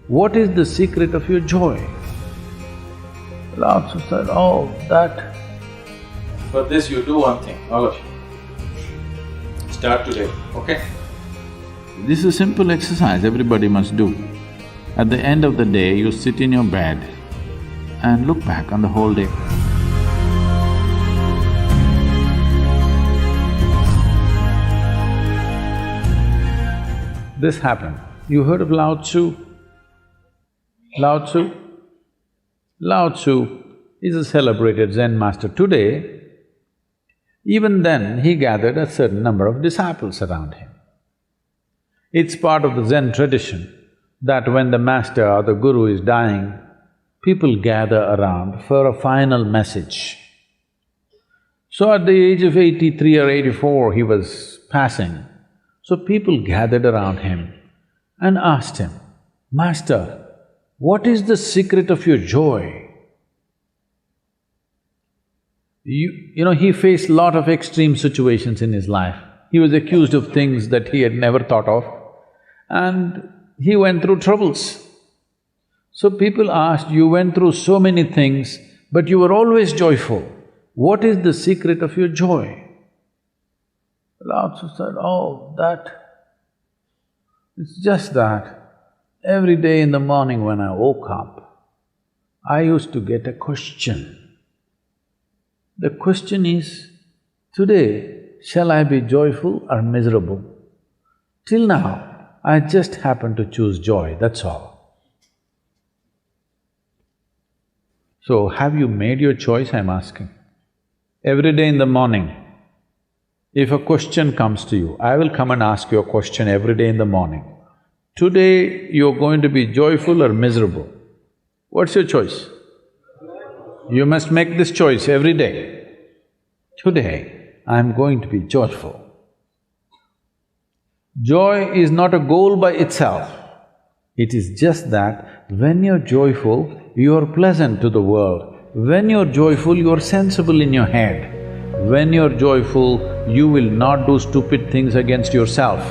What is the secret of your joy? Lao Tzu said, oh, that… For this you do one thing, all of you. Start today, okay? This is a simple exercise everybody must do. At the end of the day, you sit in your bed and look back on the whole day. This happened. You heard of Lao Tzu? Lao Tzu? Lao Tzu is a celebrated Zen master. Today, even then, he gathered a certain number of disciples around him. It's part of the Zen tradition that when the master or the guru is dying, people gather around for a final message. So at the age of 83 or 84, he was passing. So people gathered around him and asked him, Master, what is the secret of your joy? You know, he faced lot of extreme situations in his life. He was accused of things that he had never thought of, and he went through troubles. So people asked, you went through so many things, but you were always joyful. What is the secret of your joy? Lao Tzu said, oh, it's just that every day in the morning when I woke up, I used to get a question. The question is, today, shall I be joyful or miserable? Till now, I just happened to choose joy, that's all. So, have you made your choice, I'm asking? Every day in the morning, if a question comes to you, I will come and ask you a question every day in the morning. Today, you're going to be joyful or miserable. What's your choice? You must make this choice every day. Today, I'm going to be joyful. Joy is not a goal by itself. It is just that when you're joyful, you're pleasant to the world. When you're joyful, you're sensible in your head. When you're joyful, you will not do stupid things against yourself.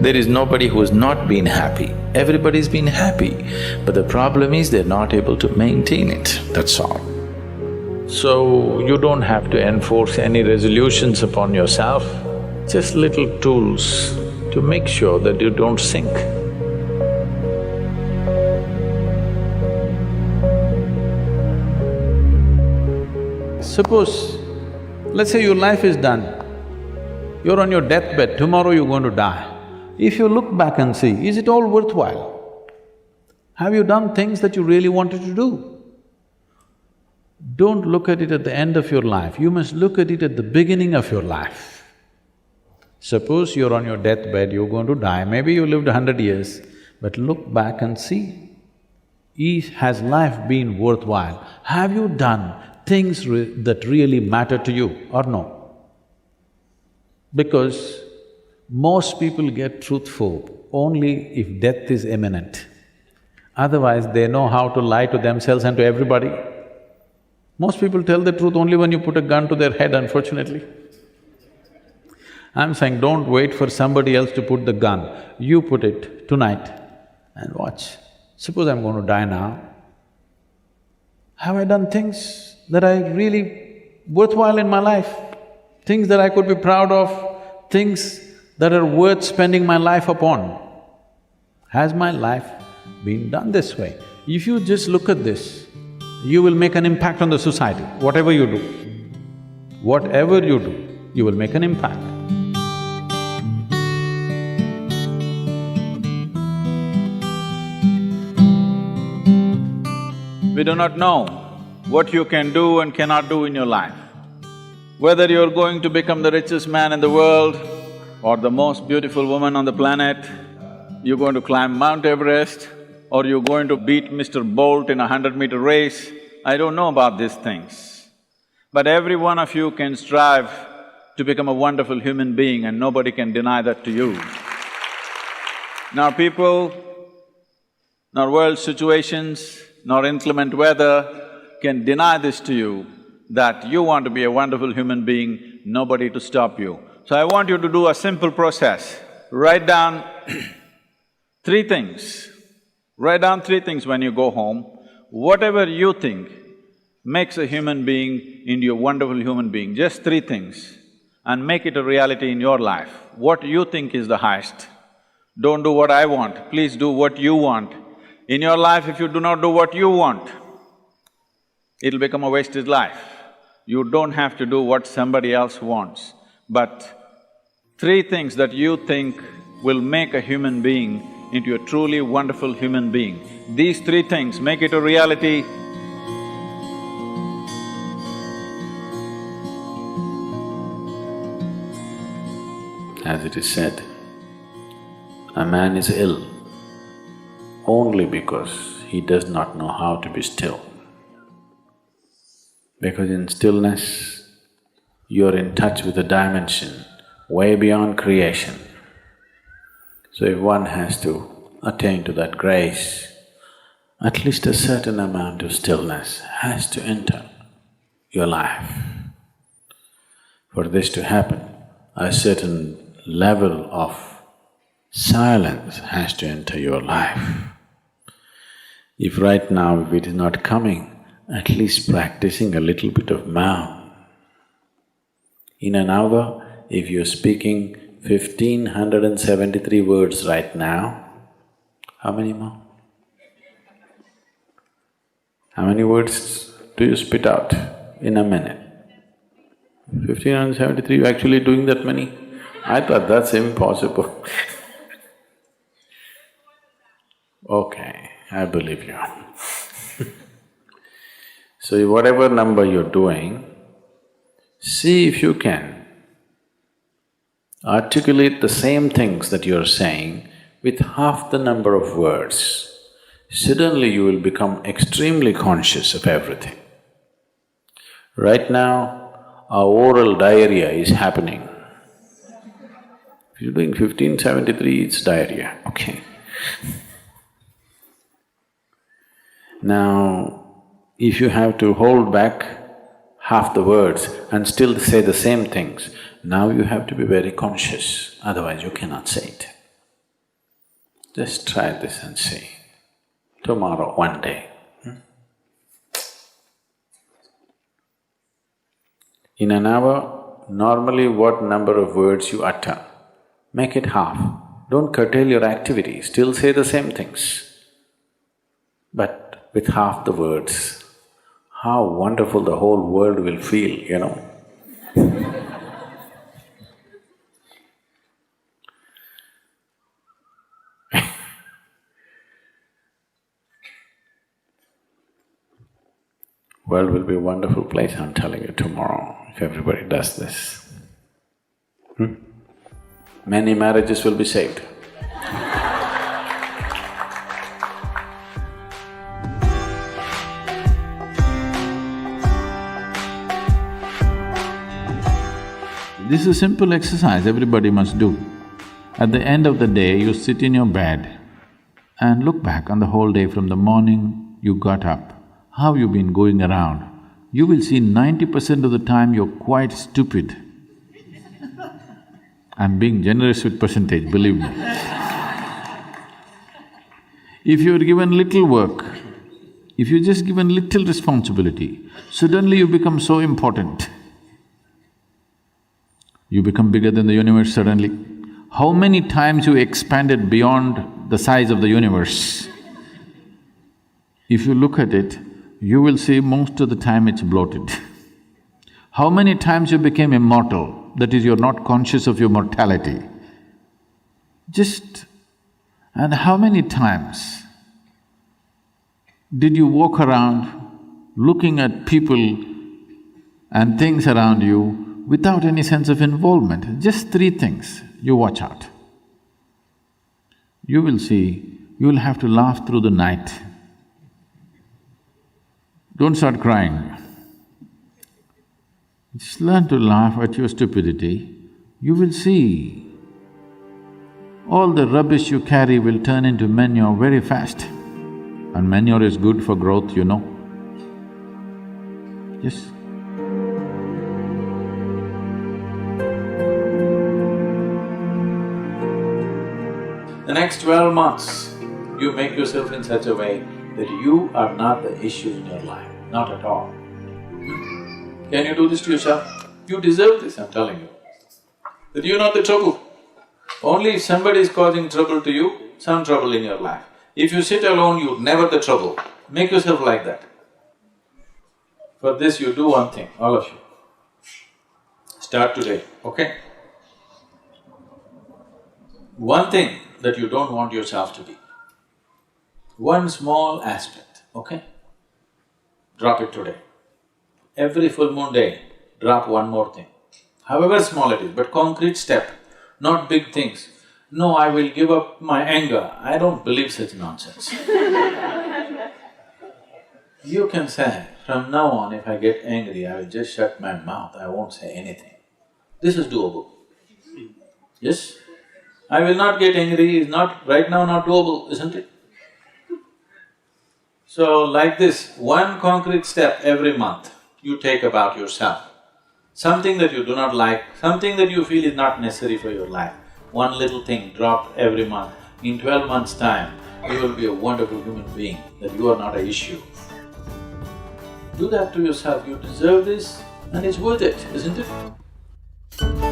There is nobody who's not been happy. Everybody's been happy, but the problem is they're not able to maintain it, that's all. So, you don't have to enforce any resolutions upon yourself, just little tools to make sure that you don't sink. Suppose, let's say your life is done, you're on your deathbed, tomorrow you're going to die. If you look back and see, is it all worthwhile? Have you done things that you really wanted to do? Don't look at it at the end of your life, you must look at it at the beginning of your life. Suppose you're on your deathbed, you're going to die, maybe you lived 100 years, but look back and see, has life been worthwhile? Have you done things that really matter to you or no? Because most people get truthful only if death is imminent. Otherwise, they know how to lie to themselves and to everybody. Most people tell the truth only when you put a gun to their head, unfortunately. I'm saying don't wait for somebody else to put the gun, you put it tonight and watch. Suppose I'm going to die now, have I done things that are really worthwhile in my life? Things that I could be proud of, things that are worth spending my life upon? Has my life been done this way? If you just look at this, you will make an impact on the society, whatever you do. Whatever you do, you will make an impact. We do not know what you can do and cannot do in your life. Whether you're going to become the richest man in the world or the most beautiful woman on the planet, you're going to climb Mount Everest, or you're going to beat Mr. Bolt in a 100-meter race, I don't know about these things. But every one of you can strive to become a wonderful human being and nobody can deny that to you. Nor people, nor world situations, nor inclement weather can deny this to you, that you want to be a wonderful human being, nobody to stop you. So I want you to do a simple process. Write down three things. Write down three things when you go home. Whatever you think makes a human being into a wonderful human being, just three things, and make it a reality in your life. What you think is the highest. Don't do what I want, please do what you want. In your life, if you do not do what you want, it'll become a wasted life. You don't have to do what somebody else wants, but three things that you think will make a human being into a truly wonderful human being. These three things, make it a reality. As it is said, a man is ill only because he does not know how to be still. Because in stillness, you're in touch with a dimension way beyond creation. So if one has to attain to that grace, at least a certain amount of stillness has to enter your life. For this to happen, a certain level of silence has to enter your life. If right now, if it is not coming, at least practicing a little bit of Maum. In an hour, if you're speaking 1,573 words right now, how many more? How many words do you spit out in a minute? 1,573, you're actually doing that many? I thought that's impossible. Okay, I believe you. So whatever number you're doing, see if you can articulate the same things that you're saying with half the number of words. Suddenly you will become extremely conscious of everything. Right now, our oral diarrhea is happening. If you're doing 1573, it's diarrhea, okay. Now, if you have to hold back half the words and still say the same things, now you have to be very conscious, otherwise you cannot say it. Just try this and see. Tomorrow, one day. In an hour, normally what number of words you utter, make it half. Don't curtail your activity, still say the same things, but with half the words. How wonderful the whole world will feel, you know. World will be a wonderful place, I'm telling you, tomorrow, if everybody does this. Many marriages will be saved. This is a simple exercise everybody must do. At the end of the day, you sit in your bed and look back on the whole day from the morning you got up, how you've been going around. You will see 90% of the time you're quite stupid. I'm being generous with percentage, believe me. If you're given little work, if you're just given little responsibility, suddenly you become so important. You become bigger than the universe suddenly. How many times you expanded beyond the size of the universe? If you look at it, you will see most of the time it's bloated. How many times you became immortal, that is, you're not conscious of your mortality. And how many times did you walk around looking at people and things around you without any sense of involvement? Just three things, you watch out. You will see, you will have to laugh through the night. Don't start crying. Just learn to laugh at your stupidity. You will see, all the rubbish you carry will turn into manure very fast. And manure is good for growth, you know. Yes. The next 12 months, You make yourself in such a way that you are not the issue in your life, not at all. Can you do this to yourself? You deserve this, I'm telling you. That you're not the trouble. Only if somebody is causing trouble to you, some trouble in your life. If you sit alone, you're never the trouble. Make yourself like that. For this you do one thing, all of you. Start today, okay? One thing that you don't want yourself to be. One small aspect, okay? Drop it today. Every full moon day, drop one more thing. However small it is, but concrete step, not big things. No, I will give up my anger. I don't believe such nonsense. You can say, from now on if I get angry, I will just shut my mouth, I won't say anything. This is doable. Yes? I will not get angry is not… right now not doable, isn't it? So like this, one concrete step every month you take about yourself. Something that you do not like, something that you feel is not necessary for your life, one little thing dropped every month. In 12 months' time, you will be a wonderful human being, that you are not an issue. Do that to yourself, you deserve this and it's worth it, isn't it?